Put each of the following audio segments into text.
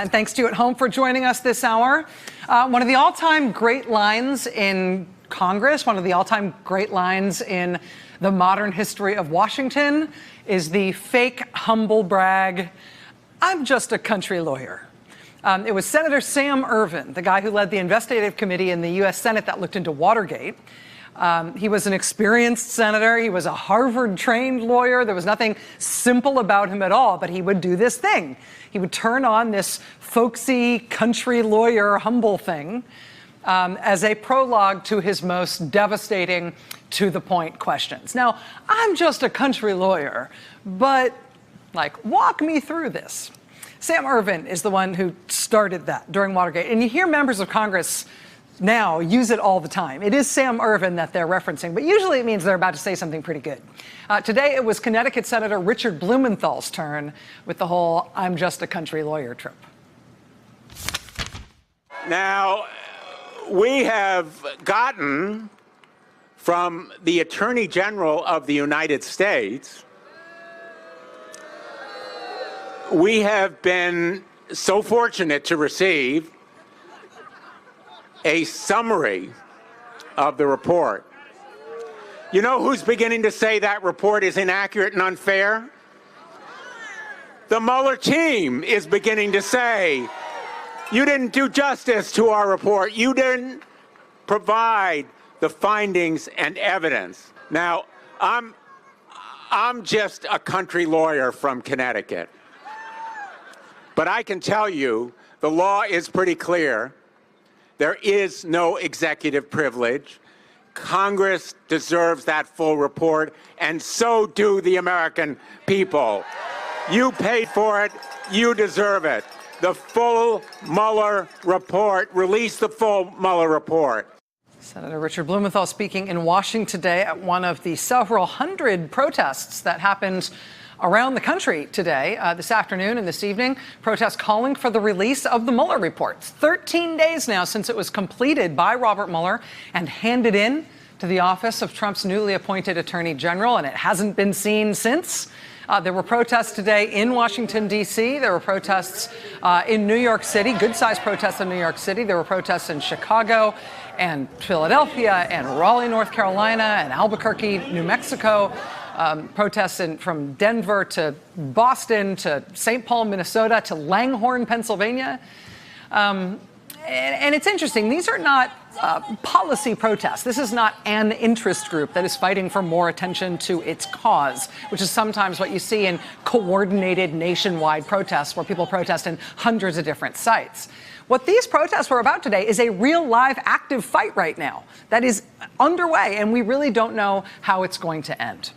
And thanks to you at home for joining us this hour. One of the all-time great lines in Congress, one of the all-time great lines in the modern history of Washington is the fake humble brag, "I'm just a country lawyer." It was Senator Sam Ervin, the guy who led the investigative committee in the U.S. Senate that looked into Watergate. He was an experienced senator. He was a Harvard-trained lawyer. There was nothing simple about him at all, but he would do this thing. He would turn on this folksy country lawyer humble thing as a prologue to his most devastating, to-the-point questions. Now, I'm just a country lawyer, but, walk me through this. Sam Ervin is the one who started that during Watergate. And you hear members of Congress now use it all the time. It is Sam Ervin that they're referencing, but usually it means they're about to say something pretty good. Today it was Connecticut Senator Richard Blumenthal's turn with the whole "I'm just a country lawyer" trip. Now, we have gotten from the Attorney General of the United States, we have been so fortunate to receive a summary of the report. You know who's beginning to say that report is inaccurate and unfair? The Mueller team is beginning to say, you didn't do justice to our report. You didn't provide the findings and evidence. Now, I'm just a country lawyer from Connecticut. But I can tell you, the law is pretty clear. There is no executive privilege. Congress deserves that full report, and so do the American people. You paid for it. You deserve it. The full Mueller report. Release the full Mueller report. Senator Richard Blumenthal speaking in Washington today at one of the several hundred protests that happened around the country today, this afternoon and this evening, protests calling for the release of the Mueller report. 13 days now since it was completed by Robert Mueller and handed in to the office of Trump's newly appointed Attorney General, and it hasn't been seen since. There were protests today in Washington, D.C. There were protests in New York City, good-sized protests in New York City. There were protests in Chicago and Philadelphia and Raleigh, North Carolina, and Albuquerque, New Mexico. Protests from Denver to Boston to St. Paul, Minnesota to Langhorne, Pennsylvania. And it's interesting. These are not policy protests. This is not an interest group that is fighting for more attention to its cause, which is sometimes what you see in coordinated nationwide protests where people protest in hundreds of different sites. What these protests were about today is a real, live, active fight right now that is underway, and we really don't know how it's going to end.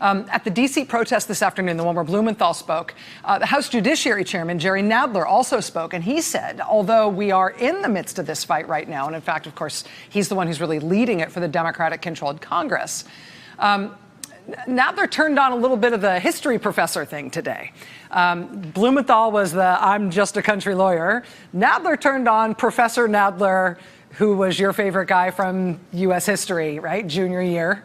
At the D.C. protest this afternoon, the one where Blumenthal spoke, the House Judiciary Chairman Jerry Nadler also spoke, and he said, although we are in the midst of this fight right now, and in fact, of course, he's the one who's really leading it for the Democratic-controlled Congress, Nadler turned on a little bit of the history professor thing today. Blumenthal was the "I'm just a country lawyer." Nadler turned on Professor Nadler, who was your favorite guy from U.S. history, right, junior year.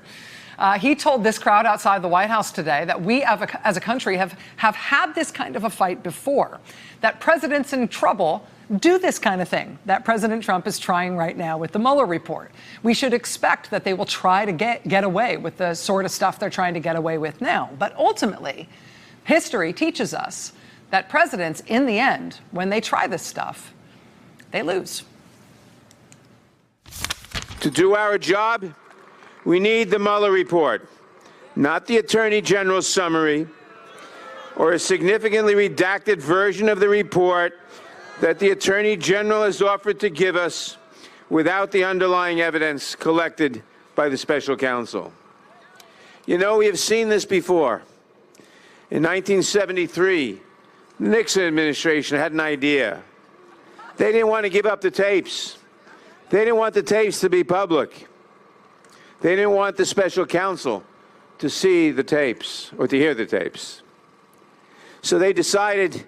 He told this crowd outside the White House today that we as a country have had this kind of a fight before, that presidents in trouble do this kind of thing that President Trump is trying right now with the Mueller report. We should expect that they will try to get away with the sort of stuff they're trying to get away with now. But ultimately, history teaches us that presidents, in the end, when they try this stuff, they lose. To do our job, we need the Mueller report, not the Attorney General's summary or a significantly redacted version of the report that the Attorney General has offered to give us without the underlying evidence collected by the special counsel. You know, we have seen this before. In 1973, the Nixon administration had an idea. They didn't want to give up the tapes. They didn't want the tapes to be public. They didn't want the special counsel to see the tapes or to hear the tapes. So they decided,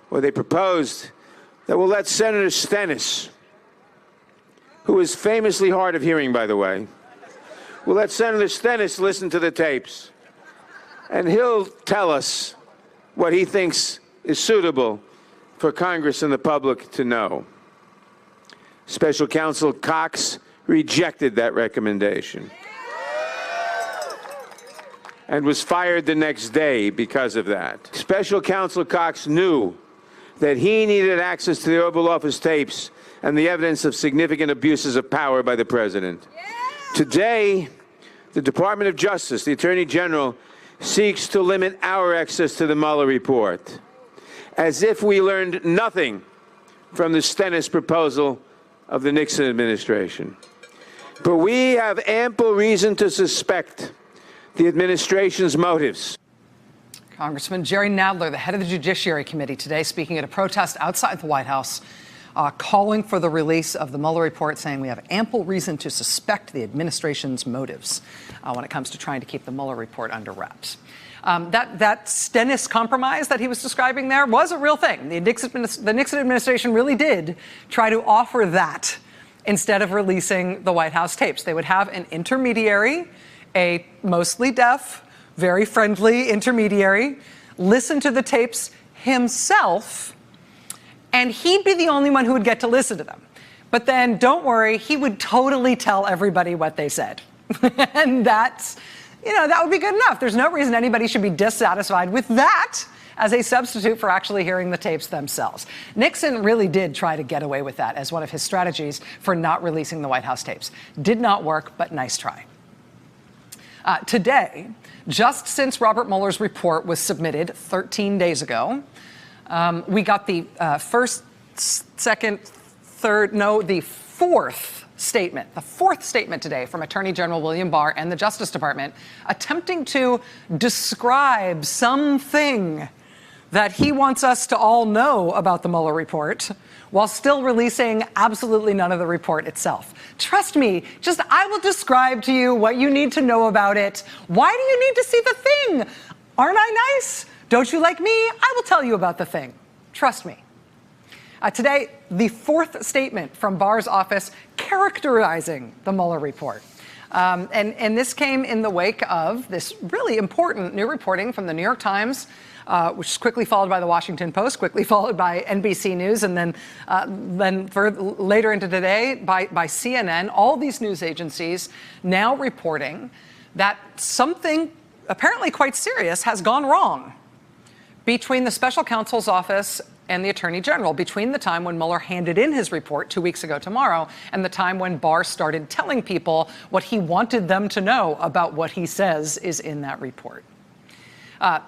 or they proposed, that we'll let Senator Stennis, who is famously hard of hearing, by the way, we'll let Senator Stennis listen to the tapes, and he'll tell us what he thinks is suitable for Congress and the public to know. Special Counsel Cox rejected that recommendation and was fired the next day because of that. Special Counsel Cox knew that he needed access to the Oval Office tapes and the evidence of significant abuses of power by the president. Today, the Department of Justice, the Attorney General, seeks to limit our access to the Mueller report, as if we learned nothing from the Stennis proposal of the Nixon administration. But we have ample reason to suspect the administration's motives. Congressman Jerry Nadler, the head of the Judiciary Committee, today speaking at a protest outside the White House, calling for the release of the Mueller report, saying we have ample reason to suspect the administration's motives when it comes to trying to keep the Mueller report under wraps. That Stennis compromise that he was describing there was a real thing. The Nixon administration really did try to offer that instead of releasing the White House tapes. They would have an intermediary, a mostly deaf, very friendly intermediary, listen to the tapes himself, and he'd be the only one who would get to listen to them. But then, don't worry, he would totally tell everybody what they said. And that's, that would be good enough. There's no reason anybody should be dissatisfied with that as a substitute for actually hearing the tapes themselves. Nixon really did try to get away with that as one of his strategies for not releasing the White House tapes. Did not work, but nice try. Today, just since Robert Mueller's report was submitted 13 days ago, we got the fourth statement today from Attorney General William Barr and the Justice Department, attempting to describe something that he wants us to all know about the Mueller report, while still releasing absolutely none of the report itself. Trust me, I will describe to you what you need to know about it. Why do you need to see the thing? Aren't I nice? Don't you like me? I will tell you about the thing. Trust me. Today, the fourth statement from Barr's office characterizing the Mueller report. And this came in the wake of this really important new reporting from the New York Times, which was quickly followed by the Washington Post, quickly followed by NBC News, and then later into today by CNN. All these news agencies now reporting that something apparently quite serious has gone wrong between the special counsel's office and the Attorney General, between the time when Mueller handed in his report 2 weeks ago tomorrow and the time when Barr started telling people what he wanted them to know about what he says is in that report.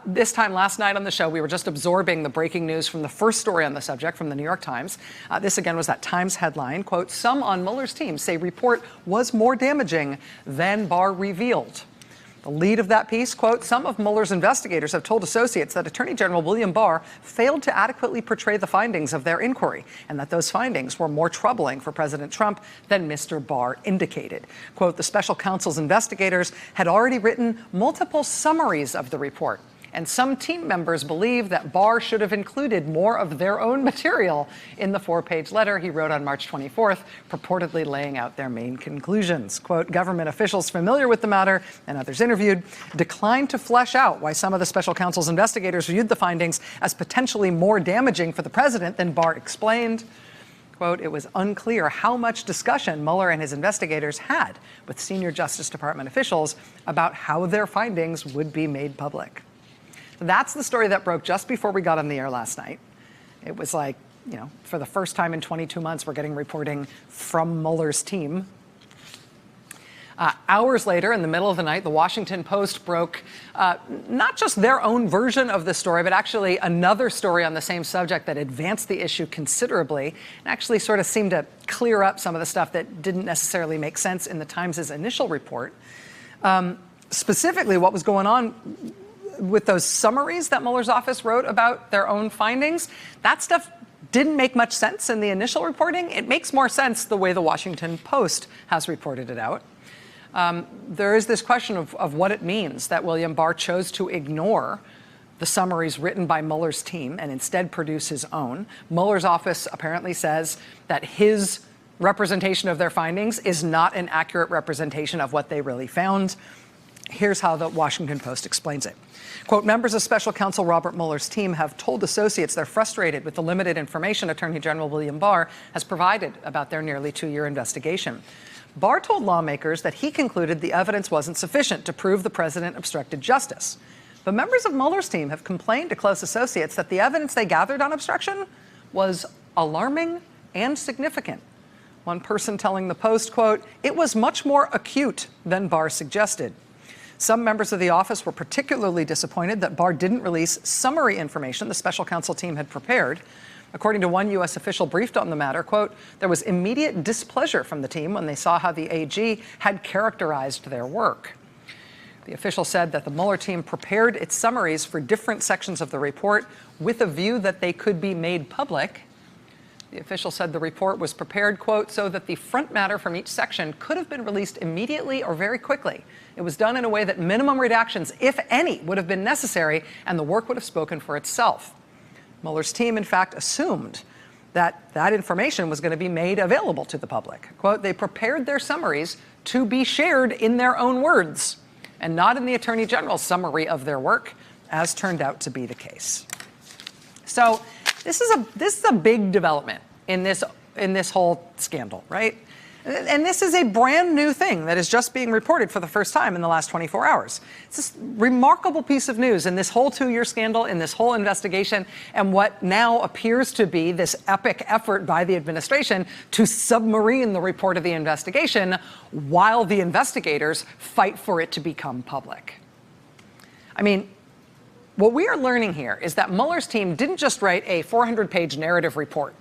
This time last night on the show, we were just absorbing the breaking news from the first story on the subject from the New York Times. This again was that Times headline, quote, "Some on Mueller's team say report was more damaging than Barr revealed." The lead of that piece, quote, "Some of Mueller's investigators have told associates that Attorney General William Barr failed to adequately portray the findings of their inquiry and that those findings were more troubling for President Trump than Mr. Barr indicated." Quote, "The special counsel's investigators had already written multiple summaries of the report, and some team members believe that Barr should have included more of their own material in the 4-page letter he wrote on March 24th, purportedly laying out their main conclusions." Quote, "Government officials familiar with the matter and others interviewed declined to flesh out why some of the special counsel's investigators viewed the findings as potentially more damaging for the president than Barr explained." Quote, "It was unclear how much discussion Mueller and his investigators had with senior Justice Department officials about how their findings would be made public." That's the story that broke just before we got on the air last night. It was like, for the first time in 22 months, we're getting reporting from Mueller's team. Hours later, in the middle of the night, the Washington Post broke not just their own version of the story, but actually another story on the same subject that advanced the issue considerably and actually sort of seemed to clear up some of the stuff that didn't necessarily make sense in the Times' initial report. Specifically, what was going on with those summaries that Mueller's office wrote about their own findings, that stuff didn't make much sense in the initial reporting. It makes more sense the way the Washington Post has reported it out. There is this question of what it means that William Barr chose to ignore the summaries written by Mueller's team and instead produce his own. Mueller's office apparently says that his representation of their findings is not an accurate representation of what they really found. Here's how the Washington Post explains it. Quote, members of special counsel Robert Mueller's team have told associates they're frustrated with the limited information Attorney General William Barr has provided about their nearly 2-year investigation. Barr told lawmakers that he concluded the evidence wasn't sufficient to prove the president obstructed justice. But members of Mueller's team have complained to close associates that the evidence they gathered on obstruction was alarming and significant. One person telling the Post, quote, it was much more acute than Barr suggested. Some members of the office were particularly disappointed that Barr didn't release summary information the special counsel team had prepared. According to one U.S. official briefed on the matter, quote, there was immediate displeasure from the team when they saw how the AG had characterized their work. The official said that the Mueller team prepared its summaries for different sections of the report with a view that they could be made public. The official said the report was prepared, quote, so that the front matter from each section could have been released immediately or very quickly. It was done in a way that minimum redactions, if any, would have been necessary, and the work would have spoken for itself. Mueller's team, in fact, assumed that that information was going to be made available to the public. Quote, they prepared their summaries to be shared in their own words and not in the Attorney General's summary of their work, as turned out to be the case. So this is a big development in this whole scandal, right? And this is a brand new thing that is just being reported for the first time in the last 24 hours. It's this remarkable piece of news in this whole 2-year scandal, in this whole investigation, and what now appears to be this epic effort by the administration to submarine the report of the investigation while the investigators fight for it to become public. I mean, what we are learning here is that Mueller's team didn't just write a 400-page narrative report,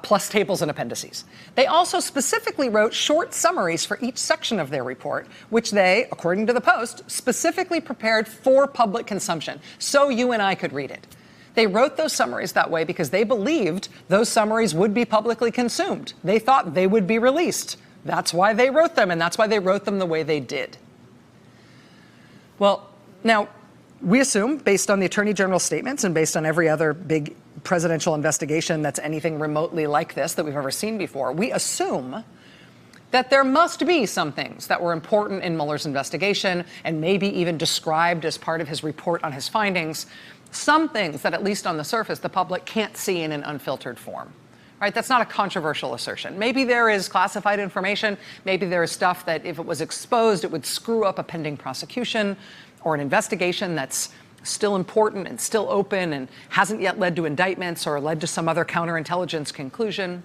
plus tables and appendices. They also specifically wrote short summaries for each section of their report, which they, according to the Post, specifically prepared for public consumption, so you and I could read it. They wrote those summaries that way because they believed those summaries would be publicly consumed. They thought they would be released. That's why they wrote them, and that's why they wrote them the way they did. Well, now, we assume, based on the Attorney General's statements and based on every other big presidential investigation that's anything remotely like this that we've ever seen before, we assume that there must be some things that were important in Mueller's investigation and maybe even described as part of his report on his findings, some things that, at least on the surface, the public can't see in an unfiltered form. Right? That's not a controversial assertion. Maybe there is classified information. Maybe there is stuff that, if it was exposed, it would screw up a pending prosecution or an investigation that's still important and still open and hasn't yet led to indictments or led to some other counterintelligence conclusion.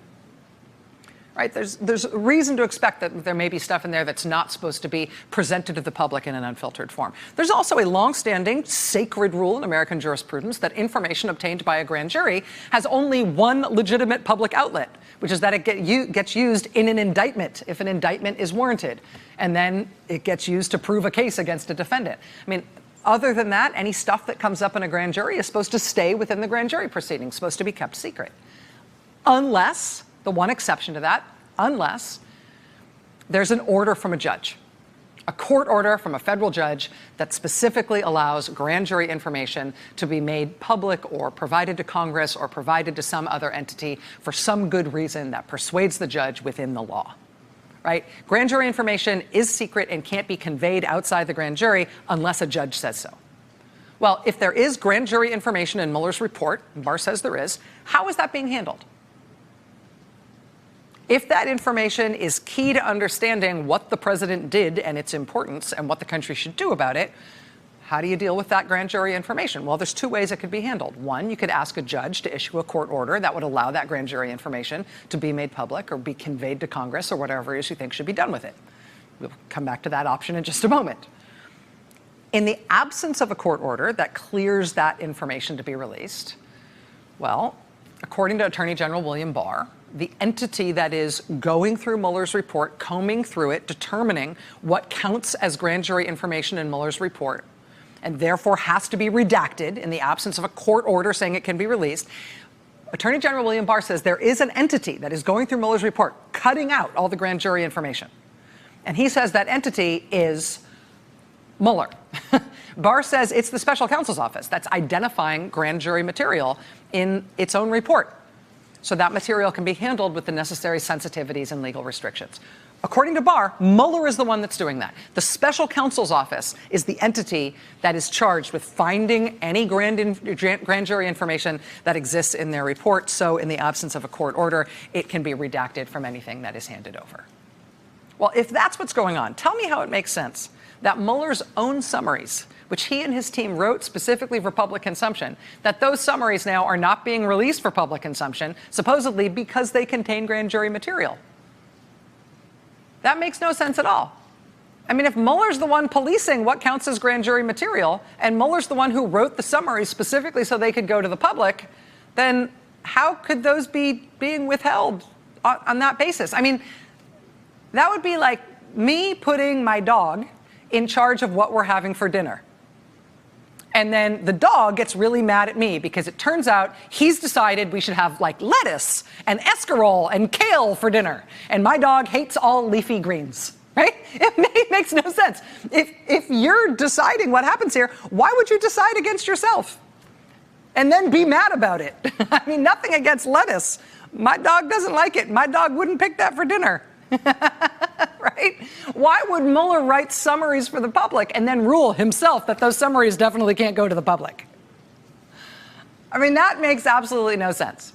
Right? There's reason to expect that there may be stuff in there that's not supposed to be presented to the public in an unfiltered form. There's also a longstanding sacred rule in American jurisprudence that information obtained by a grand jury has only one legitimate public outlet, which is that it gets used in an indictment if an indictment is warranted, and then it gets used to prove a case against a defendant. I mean, other than that, any stuff that comes up in a grand jury is supposed to stay within the grand jury proceedings, supposed to be kept secret. Unless, the one exception to that, unless there's an order from a judge, a court order from a federal judge that specifically allows grand jury information to be made public or provided to Congress or provided to some other entity for some good reason that persuades the judge within the law. Right? Grand jury information is secret and can't be conveyed outside the grand jury unless a judge says so. Well, if there is grand jury information in Mueller's report, and Barr says there is, how is that being handled? If that information is key to understanding what the president did and its importance and what the country should do about it, how do you deal with that grand jury information? Well, there's 2 ways it could be handled. One, you could ask a judge to issue a court order that would allow that grand jury information to be made public or be conveyed to Congress or whatever it is you think should be done with it. We'll come back to that option in just a moment. In the absence of a court order that clears that information to be released, well, according to Attorney General William Barr, the entity that is going through Mueller's report, combing through it, determining what counts as grand jury information in Mueller's report, and therefore has to be redacted in the absence of a court order saying it can be released, Attorney General William Barr says there is an entity that is going through Mueller's report, cutting out all the grand jury information. And he says that entity is Mueller. Barr says it's the special counsel's office that's identifying grand jury material in its own report. so that material can be handled with the necessary sensitivities and legal restrictions. According to Barr, Mueller is the one that's doing that. The special counsel's office is the entity that is charged with finding any grand jury information that exists in their report. So in the absence of a court order, it can be redacted from anything that is handed over. Well, if that's what's going on, tell me how it makes sense that Mueller's own summaries, which he and his team wrote specifically for public consumption, that those summaries now are not being released for public consumption, supposedly because they contain grand jury material. That makes no sense at all. I mean, if Mueller's the one policing what counts as grand jury material, and Mueller's the one who wrote the summaries specifically so they could go to the public, then how could those be being withheld on that basis? I mean, that would be like me putting my dog in charge of what we're having for dinner. And then the dog gets really mad at me because it turns out he's decided we should have like lettuce and escarole and kale for dinner. And my dog hates all leafy greens, right? It makes no sense. If you're deciding what happens here, why would you decide against yourself? And then be mad about it. I mean, nothing against lettuce. My dog doesn't like it. My dog wouldn't pick that for dinner. Right? Why would Mueller write summaries for the public and then rule himself that those summaries definitely can't go to the public? I mean, that makes absolutely no sense.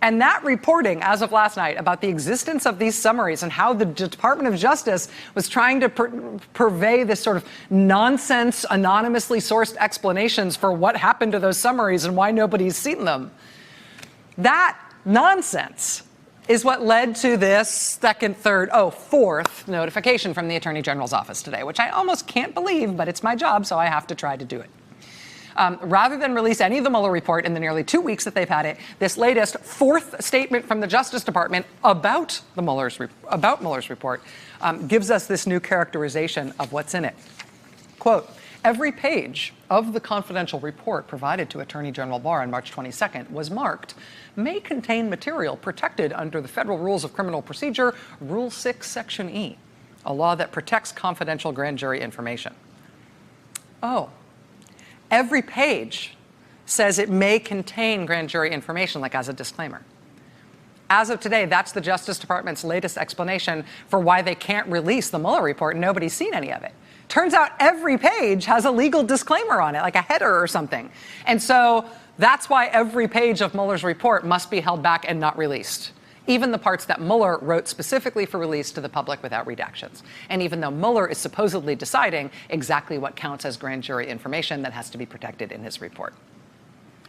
And that reporting as of last night about the existence of these summaries and how the Department of Justice was trying to purvey this sort of nonsense, anonymously sourced explanations for what happened to those summaries and why nobody's seen them, that nonsense is what led to this fourth notification from the Attorney General's office today, which I almost can't believe, but it's my job, so I have to try to do it. Rather than release any of the Mueller report in the nearly 2 weeks that they've had it, this latest fourth statement from the Justice Department about Mueller's report gives us this new characterization of what's in it. Quote, every page of the confidential report provided to Attorney General Barr on March 22nd was marked, may contain material protected under the Federal Rules of Criminal Procedure, Rule 6, Section E, a law that protects confidential grand jury information. Oh, every page says it may contain grand jury information, like as a disclaimer. As of today, that's the Justice Department's latest explanation for why they can't release the Mueller report and nobody's seen any of it. Turns out every page has a legal disclaimer on it, like a header or something. And so that's why every page of Mueller's report must be held back and not released, even the parts that Mueller wrote specifically for release to the public without redactions. And even though Mueller is supposedly deciding exactly what counts as grand jury information that has to be protected in his report.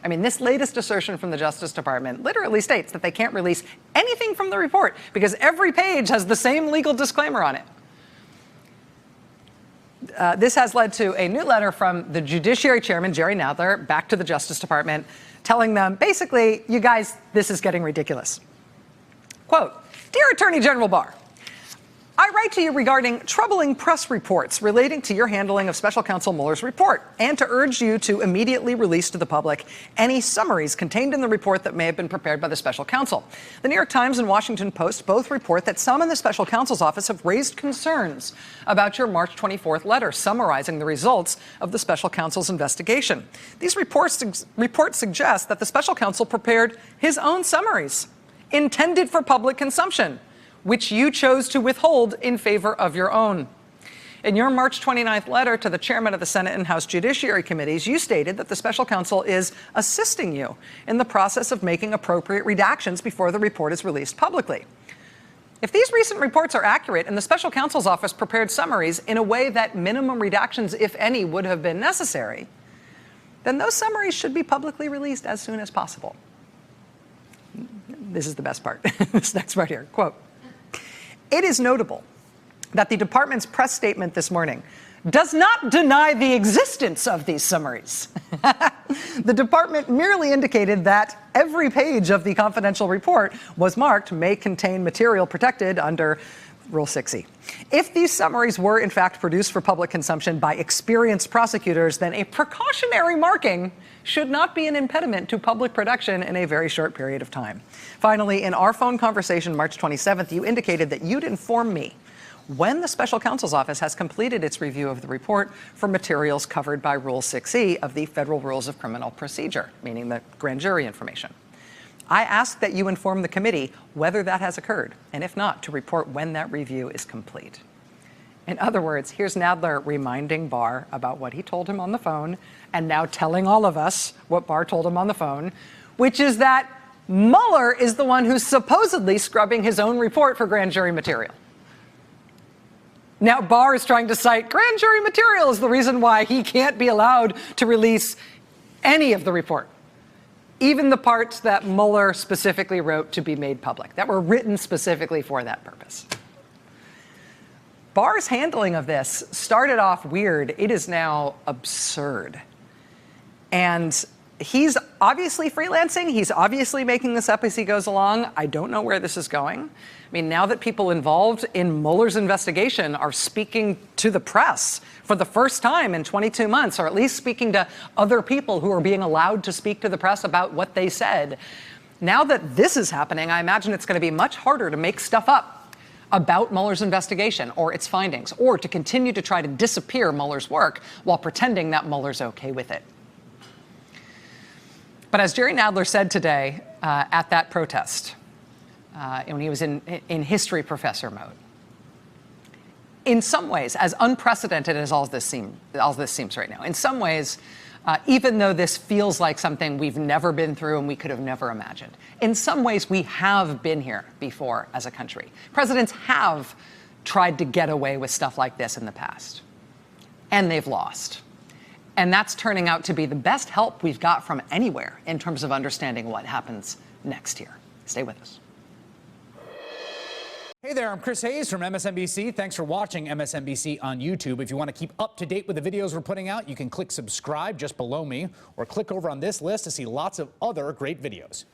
I mean, this latest assertion from the Justice Department literally states that they can't release anything from the report because every page has the same legal disclaimer on it. This has led to a new letter from the Judiciary Chairman, Jerry Nadler, back to the Justice Department, telling them, basically, you guys, this is getting ridiculous. Quote, Dear Attorney General Barr, I write to you regarding troubling press reports relating to your handling of Special Counsel Mueller's report, and to urge you to immediately release to the public any summaries contained in the report that may have been prepared by the Special Counsel. The New York Times and Washington Post both report that some in the Special Counsel's office have raised concerns about your March 24th letter summarizing the results of the Special Counsel's investigation. These reports suggest that the Special Counsel prepared his own summaries intended for public consumption, which you chose to withhold in favor of your own. In your March 29th letter to the chairman of the Senate and House Judiciary Committees, you stated that the Special Counsel is assisting you in the process of making appropriate redactions before the report is released publicly. If these recent reports are accurate and the Special Counsel's office prepared summaries in a way that minimum redactions, if any, would have been necessary, then those summaries should be publicly released as soon as possible. This is the best part, this next part here, quote, it is notable that the department's press statement this morning does not deny the existence of these summaries. The department merely indicated that every page of the confidential report was marked may contain material protected under Rule 6E. If these summaries were in fact produced for public consumption by experienced prosecutors, then a precautionary marking should not be an impediment to public production in a very short period of time. Finally, in our phone conversation March 27th, you indicated that you'd inform me when the Special Counsel's Office has completed its review of the report for materials covered by Rule 6E of the Federal Rules of Criminal Procedure, meaning the grand jury information. I ask that you inform the committee whether that has occurred, and if not, to report when that review is complete. In other words, here's Nadler reminding Barr about what he told him on the phone, and now telling all of us what Barr told him on the phone, which is that Mueller is the one who's supposedly scrubbing his own report for grand jury material. Now Barr is trying to cite grand jury material as the reason why he can't be allowed to release any of the report, even the parts that Mueller specifically wrote to be made public, that were written specifically for that purpose. Barr's handling of this started off weird. It is now absurd. And he's obviously freelancing. He's obviously making this up as he goes along. I don't know where this is going. I mean, now that people involved in Mueller's investigation are speaking to the press for the first time in 22 months, or at least speaking to other people who are being allowed to speak to the press about what they said. Now that this is happening, I imagine it's going to be much harder to make stuff up about Mueller's investigation or its findings, or to continue to try to disappear Mueller's work while pretending that Mueller's okay with it. But as Jerry Nadler said today at that protest, when he was in history professor mode, in some ways, as unprecedented as all this seems right now, in some ways, even though this feels like something we've never been through and we could have never imagined, in some ways we have been here before as a country. Presidents have tried to get away with stuff like this in the past, and they've lost. And that's turning out to be the best help we've got from anywhere in terms of understanding what happens next year. Stay with us. Hey there, I'm Chris Hayes from MSNBC. Thanks for watching MSNBC on YouTube. If you want to keep up to date with the videos we're putting out, you can click subscribe just below me, or click over on this list to see lots of other great videos.